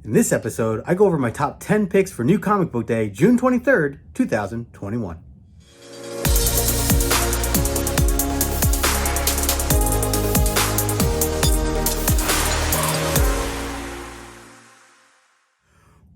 In this episode, I go over my top 10 picks for New Comic Book Day, June 23rd, 2021.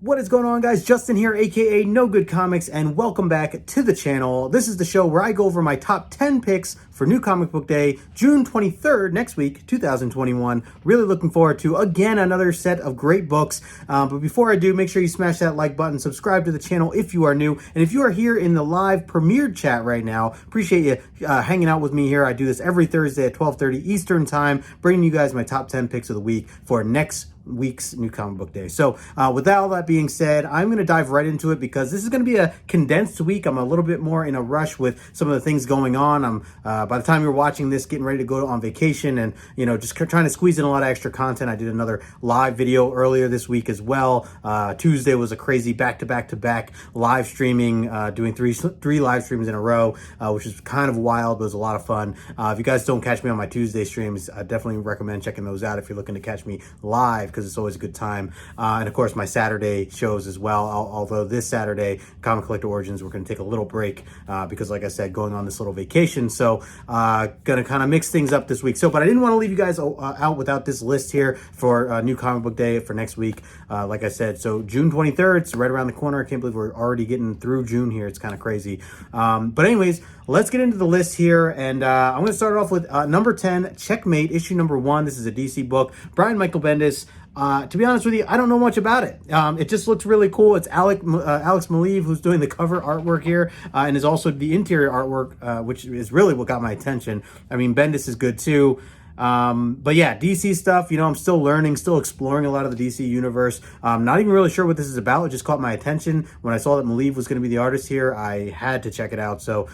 What is going on, guys? Justin here, aka No Good Comics, and welcome back to the channel. This is the show where I go over my top 10 picks for New Comic Book Day, June 23rd, next week, 2021. Really looking forward to, again, another set of great books. But before I do, make sure you smash that like button, subscribe to the channel if you are new. And if you are here in the live premiered chat right now, appreciate you hanging out with me here. I do this every Thursday at 12:30 Eastern Time, bringing you guys my top 10 picks of the week for next week's New Comic Book Day. So with all that being said, I'm going to dive right into it because this is going to be a condensed week. I'm a little bit more in a rush with some of the things going on. I'm by the time you're watching this, getting ready to go on vacation and, you know, just trying to squeeze in a lot of extra content. I did another live video earlier this week as well. Tuesday was a crazy back-to-back live streaming, doing three live streams in a row, which is kind of wild, but it was a lot of fun. If you guys don't catch me on my Tuesday streams, I definitely recommend checking those out if you're looking to catch me live, because it's always a good time. And of course, my Saturday shows as well. Although this Saturday, Comic Collector Origins, we're going to take a little break because, like I said, going on this little vacation. So going to kind of mix things up this week. But I didn't want to leave you guys out without this list here for New Comic Book Day for next week. Like I said, so June 23rd, it's right around the corner. I can't believe we're already getting through June here. It's kind of crazy. But anyways, let's get into the list here. And I'm going to start off with number 10, Checkmate, issue number 1. This is a DC book. Brian Michael Bendis. To be honest with you, I don't know much about it. It just looks really cool. It's Alex Maleev who's doing the cover artwork here, and is also the interior artwork, which is really what got my attention. I mean, Bendis is good too. But yeah, DC stuff, you know, I'm still learning, still exploring a lot of the DC universe. Not even really sure what this is about. It just caught my attention. When I saw that Maleev was going to be the artist here, I had to check it out. So,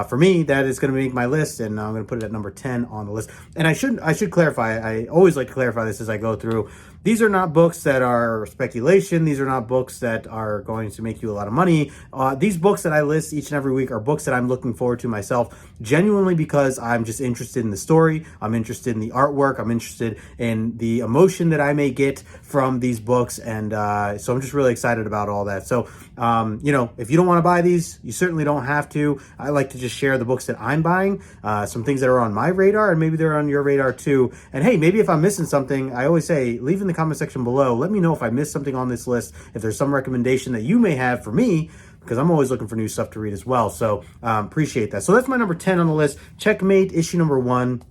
for me, that is going to make my list, and I'm going to put it at number 10 on the list. And I should clarify, I always like to clarify this as I go through. These are not books that are speculation. These are not books that are going to make you a lot of money. These books that I list each and every week are books that I'm looking forward to myself, genuinely because I'm just interested in the story. I'm interested in the artwork. I'm interested in the emotion that I may get from these books. And so I'm just really excited about all that. So, you know, if you don't want to buy these, you certainly don't have to. I like to just share the books that I'm buying, some things that are on my radar, and maybe they're on your radar too. And hey, maybe if I'm missing something, I always say, leave in the comment section below. Let me know if I missed something on this list, if there's some recommendation that you may have for me, because I'm always looking for new stuff to read as well. So appreciate that. So that's my number 10 on the list, Checkmate, issue number 1.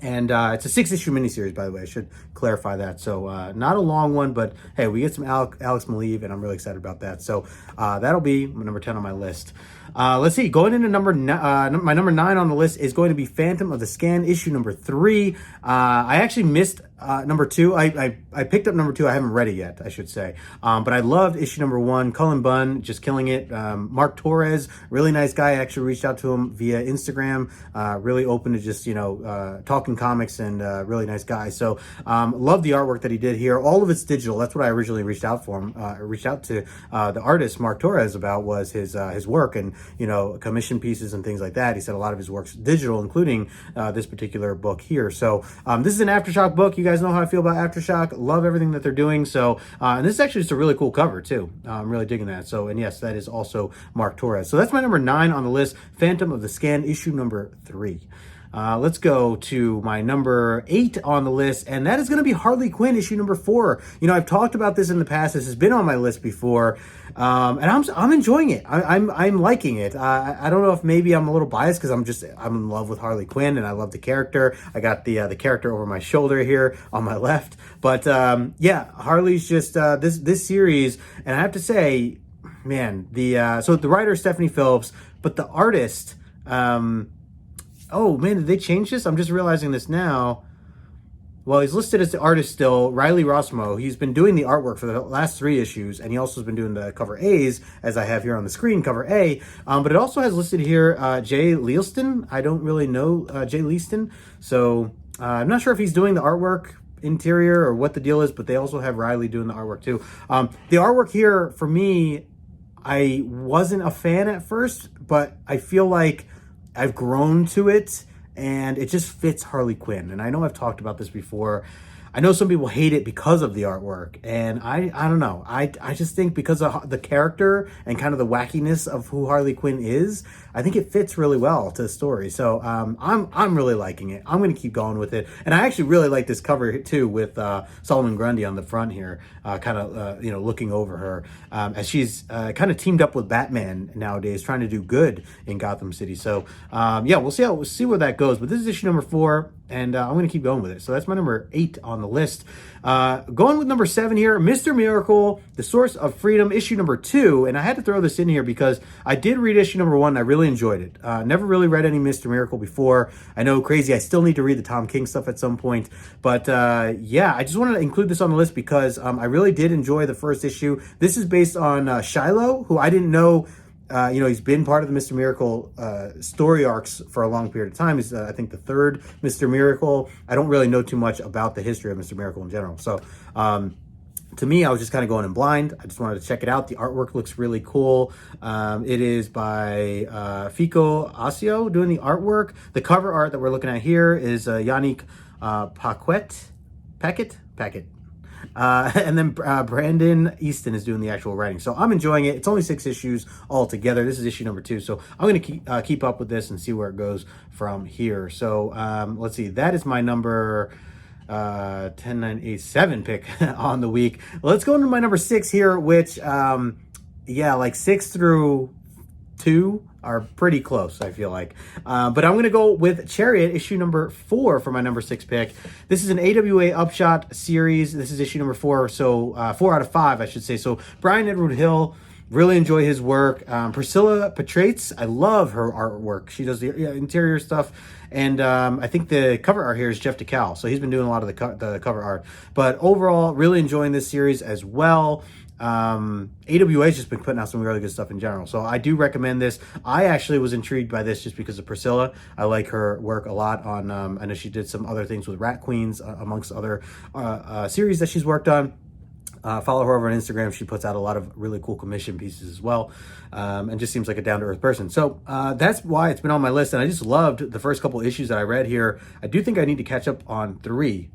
And it's a 6-issue miniseries, by the way. I should clarify that. So not a long one, but hey, we get some Alex Maleev, and I'm really excited about that. So that'll be number 10 on my list. Let's see. Going into my number 9 on the list is going to be Phantom of the Scan, issue number 3. I actually missed number 2. I picked up number 2. I haven't read it yet, I should say. But I loved issue number 1. Cullen Bunn, just killing it. Mark Torres, really nice guy. I actually reached out to him via Instagram. Really open to just, you know, talking comics, and really nice guy. So love the artwork that he did here. All of it's digital. That's what I originally reached out to the artist Mark Torres about, was his work, and, you know, commission pieces and things like that. He said a lot of his work's digital, including this particular book here. So this is an Aftershock book. You guys know how I feel about Aftershock. Love everything that they're doing. So and this is actually just a really cool cover too. I'm really digging that. So, and yes, that is also Mark Torres. So that's my number 9 on the list, Phantom of the Scan, issue number 3. Let's go to my number 8 on the list, and that is going to be Harley Quinn, issue number 4. You know, I've talked about this in the past. This has been on my list before, and I'm enjoying it. I'm liking it. I don't know if maybe I'm a little biased because I'm in love with Harley Quinn, and I love the character. I got the character over my shoulder here on my left, but yeah, Harley's just this series, and I have to say, man, so the writer is Stephanie Phillips, but the artist. Oh, man, did they change this? I'm just realizing this now. Well, he's listed as the artist still, Riley Rossmo. He's been doing the artwork for the last 3 issues, and he also has been doing the cover A's, as I have here on the screen, cover A. But it also has listed here Jay Leiston. I don't really know Jay Leiston, so I'm not sure if he's doing the artwork, interior, or what the deal is, but they also have Riley doing the artwork too. The artwork here, for me, I wasn't a fan at first, but I feel like I've grown to it, and it just fits Harley Quinn. And I know I've talked about this before. I know some people hate it because of the artwork, and I don't know. I just think because of the character and kind of the wackiness of who Harley Quinn is, I think it fits really well to the story. So I'm really liking it. I'm going to keep going with it, and I actually really like this cover too with Solomon Grundy on the front here, kind of looking over her as she's kind of teamed up with Batman nowadays, trying to do good in Gotham City. So yeah, we'll see where that goes. But this is issue number 4. And I'm going to keep going with it. So that's my number 8 on the list. Going with number 7 here, Mr. Miracle, The Source of Freedom, issue number 2. And I had to throw this in here because I did read issue number 1 and I really enjoyed it. Never really read any Mr. Miracle before. I know, crazy, I still need to read the Tom King stuff at some point. But yeah, I just wanted to include this on the list because I really did enjoy the first issue. This is based on Shiloh, who I didn't know. He's been part of the Mr. Miracle story arcs for a long period of time. He's, I think, the 3rd Mr. Miracle. I don't really know too much about the history of Mr. Miracle in general. So, to me, I was just kind of going in blind. I just wanted to check it out. The artwork looks really cool. It is by Fico Asio doing the artwork. The cover art that we're looking at here is Yannick Paquet. And then Brandon Easton is doing the actual writing. So I'm enjoying it. It's only 6 issues altogether. This is issue number 2. So I'm going to keep up with this and see where it goes from here. So let's see. That is my number 10, 9, 8, 7 pick on the week. Let's go into my number 6 here, which, like 6 through 2 are pretty close, I feel like. But I'm going to go with Chariot, issue number 4 for my number 6 pick. This is an AWA Upshot series. This is issue number 4, so 4 out of 5, I should say. So Brian Edward Hill, really enjoy his work. Priscilla Petrates, I love her artwork. She does the interior stuff. And I think the cover art here is Jeff DeCal. So he's been doing a lot of the cover art. But overall, really enjoying this series as well. AWA has just been putting out some really good stuff in general, so I do recommend this. I actually was intrigued by this just because of Priscilla. I like her work a lot on I know she did some other things with Rat Queens amongst other series that she's worked on. Follow her over on Instagram. She puts out a lot of really cool commission pieces as well, and just seems like a down-to-earth person. So that's why it's been on my list, and I just loved the first couple issues that I read here. I do think I need to catch up on 3,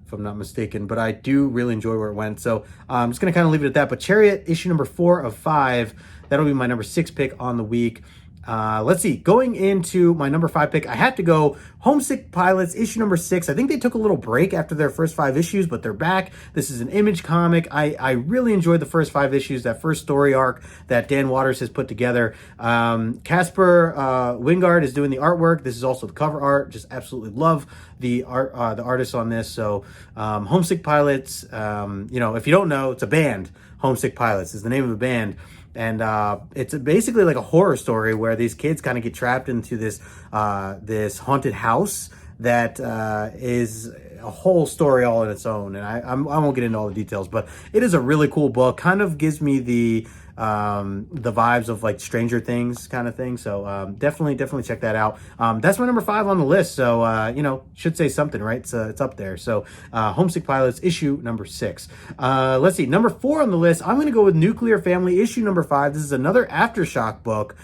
if I'm not mistaken, but I do really enjoy where it went. So I'm just going to kind of leave it at that. But Chariot, issue number 4 of 5, that'll be my number 6 pick on the week. Let's see, going into my number 5 pick, I had to go Homesick Pilots, issue number 6. I think they took a little break after their first 5 issues, but they're back. This is an Image comic. I really enjoyed the first 5 issues, that first story arc that Dan Waters has put together. Casper Wingard is doing the artwork. This is also the cover art. Just absolutely love the art, the artists on this. So Homesick Pilots, if you don't know, it's a band. Homesick Pilots is the name of the band. And it's basically like a horror story where these kids kind of get trapped into this haunted house that is a whole story all in its own. And I won't get into all the details, but it is a really cool book. Kind of gives me the vibes of like Stranger Things kind of thing. So definitely check that out. That's my number 5 on the list. So, should say something, right? It's up there. So Homesick Pilots, issue number 6. Let's see, number 4 on the list. I'm going to go with Nuclear Family, issue number 5. This is another Aftershock book.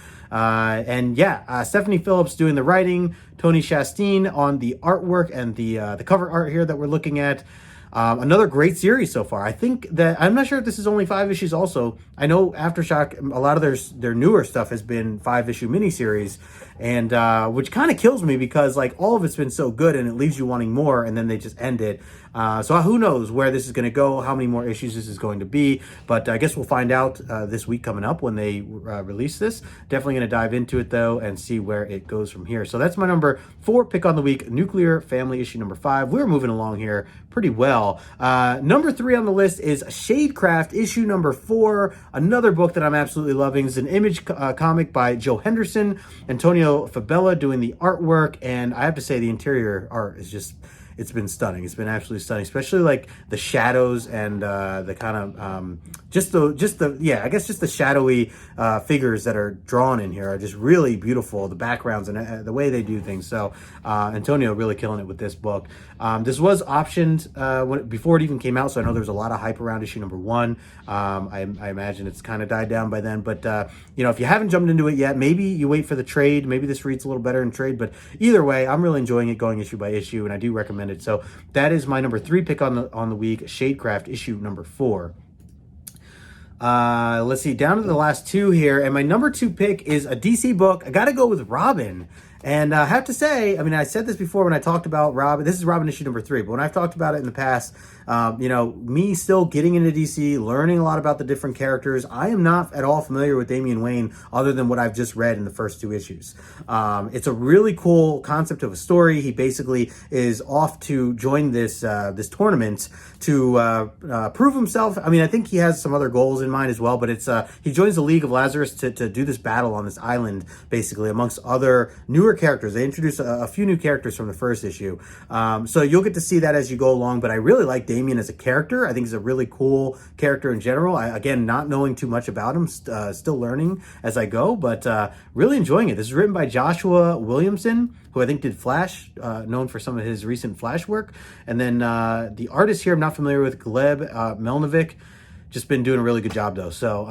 Stephanie Phillips doing the writing, Tony Chastain on the artwork and the cover art here that we're looking at. Another great series so far. I think that, I'm not sure if this is only 5 issues also. I know Aftershock, a lot of their newer stuff has been 5-issue miniseries, and which kind of kills me because like all of it's been so good and it leaves you wanting more, and then they just end it. So who knows where this is going to go, how many more issues this is going to be, but I guess we'll find out this week coming up when they release this. Definitely going to dive into it though and see where it goes from here. So that's my number 4 pick on the week, Nuclear Family, issue number 5. We're moving along here pretty well. Number 3 on the list is Shadecraft, issue number 4, another book that I'm absolutely loving. It's an Image comic by Joe Henderson, Antonio Fabella doing the artwork, and I have to say the interior art is just, it's been stunning. It's been absolutely stunning, especially like the shadows and the kind of just the shadowy figures that are drawn in here are just really beautiful. The backgrounds and the way they do things. So Antonio really killing it with this book. This was optioned before it even came out, so I know there was a lot of hype around issue number 1. I imagine it's kind of died down by then, but if you haven't jumped into it yet, maybe you wait for the trade. Maybe this reads a little better in trade, but either way, I'm really enjoying it going issue by issue, and I do recommend recommended. So that is my number 3 pick on the week, Shadecraft issue number 4. Let's see, down to the last 2 here, and my number 2 pick is a DC book. I gotta go with Robin. And I have to say, I mean, I said this before when I talked about Robin. This is Robin issue number 3, but when I've talked about it in the past, you know, me still getting into DC, learning a lot about the different characters. I am not at all familiar with Damian Wayne other than what I've just read in the first 2 issues. It's a really cool concept of a story. He basically is off to join this this tournament to prove himself. I mean, I think he has some other goals in mind as well, but it's he joins the League of Lazarus to do this battle on this island, basically, amongst other newer characters. They introduce a few new characters from the first issue. So you'll get to see that as you go along, but I really like Damian as a character. I think he's a really cool character in general. Again, not knowing too much about him, still learning as I go, but really enjoying it. This is written by Joshua Williamson, who I think did Flash, known for some of his recent Flash work. And then the artist here, I'm not familiar with, Gleb Melnovic. Just been doing a really good job though. So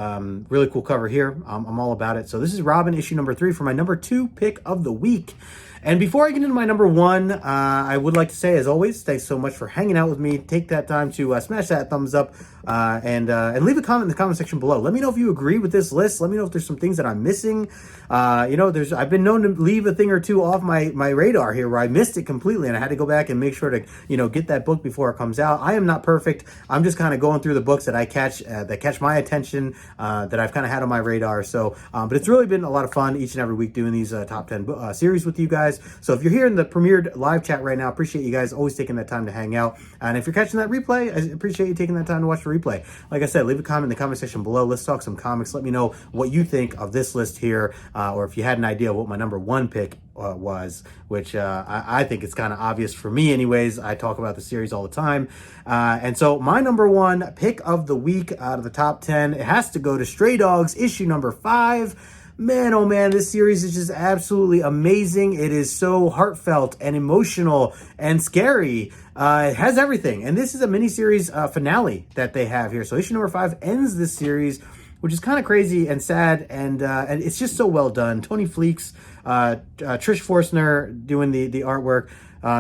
really cool cover here. I'm all about it. So this is Robin issue number 3 for my number 2 pick of the week. And before I get into my number 1, I would like to say, as always, thanks so much for hanging out with me. Take that time to smash that thumbs up and leave a comment in the comment section below. Let me know if you agree with this list. Let me know if there's some things that I'm missing. You know, I've been known to leave a thing or two off my radar here where I missed it completely, and I had to go back and make sure to, you know, get that book before it comes out. I am not perfect. I'm just kind of going through the books that I catch that catch my attention, that I've kind of had on my radar. So, but it's really been a lot of fun each and every week doing these top 10 series with you guys. So if you're here in the premiered live chat right now, appreciate you guys always taking that time to hang out. And if you're catching that replay, I appreciate you taking that time to watch the replay. Like I said, leave a comment in the comment section below. Let's talk some comics. Let me know what you think of this list here, or if you had an idea of what my number 1 pick was, which I think it's kind of obvious for me anyways. I talk about the series all the time. And so my number 1 pick of the week out of the top 10, it has to go to Stray Dogs issue number 5. Man, oh man, this series is just absolutely amazing. It is so heartfelt and emotional and scary. It has everything. And this is a miniseries finale that they have here. So issue number 5 ends this series, which is kind of crazy and sad. And it's just so well done. Tony Fleeks, Trish Forstner doing the artwork.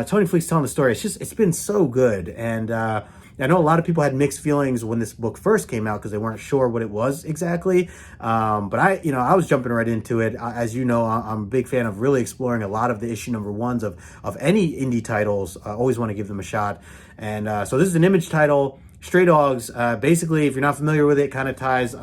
Tony Fleeks telling the story. It's been so good. And I know a lot of people had mixed feelings when this book first came out because they weren't sure what it was exactly. But I was jumping right into it. As you know, I'm a big fan of really exploring a lot of the issue number 1s of any indie titles. I always want to give them a shot. And so this is an Image title, Stray Dogs. Basically, if you're not familiar with it, kind of ties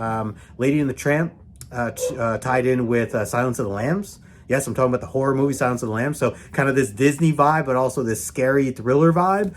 Lady and the Tramp tied in with Silence of the Lambs. Yes, I'm talking about the horror movie Silence of the Lambs. So kind of this Disney vibe, but also this scary thriller vibe,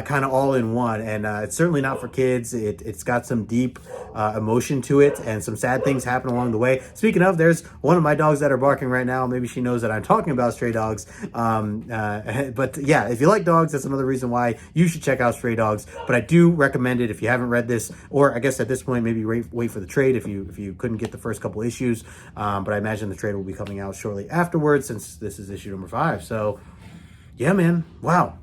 kind of all in one. And it's certainly not for kids. It's got some deep emotion to it and some sad things happen along the way. Speaking of, there's one of my dogs that are barking right now. Maybe she knows that I'm talking about Stray Dogs. But yeah, if you like dogs, that's another reason why you should check out Stray Dogs. But I do recommend it if you haven't read this, or I guess at this point, maybe wait for the trade if you couldn't get the first couple issues. But I imagine the trade will be coming out shortly afterwards, since this is issue number 5. So yeah, man, wow,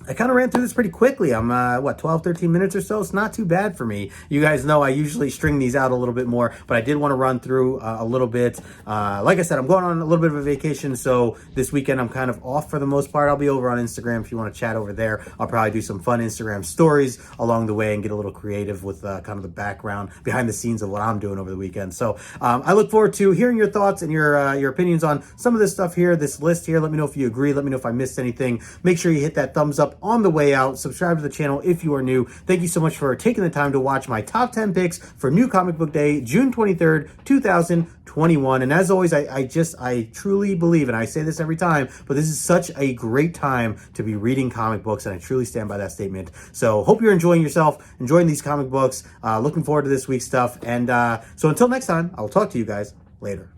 I kind of ran through this pretty quickly. I'm, 12, 13 minutes or so. It's not too bad for me. You guys know I usually string these out a little bit more, but I did want to run through a little bit. Like I said, I'm going on a little bit of a vacation, so this weekend I'm kind of off for the most part. I'll be over on Instagram if you want to chat over there. I'll probably do some fun Instagram stories along the way and get a little creative with kind of the background behind the scenes of what I'm doing over the weekend. So I look forward to hearing your thoughts and your opinions on some of this stuff here, this list here. Let me know if you agree. Let me know if I missed anything. Make sure you hit that thumbs up on the way out. Subscribe to the channel if you are new. Thank you so much for taking the time to watch my top 10 picks for New Comic Book Day, June 23rd, 2021. And as always, I truly believe, and I say this every time, but this is such a great time to be reading comic books, and I truly stand by that statement. So hope you're enjoying yourself, enjoying these comic books, looking forward to this week's stuff. And so until next time, I will talk to you guys later.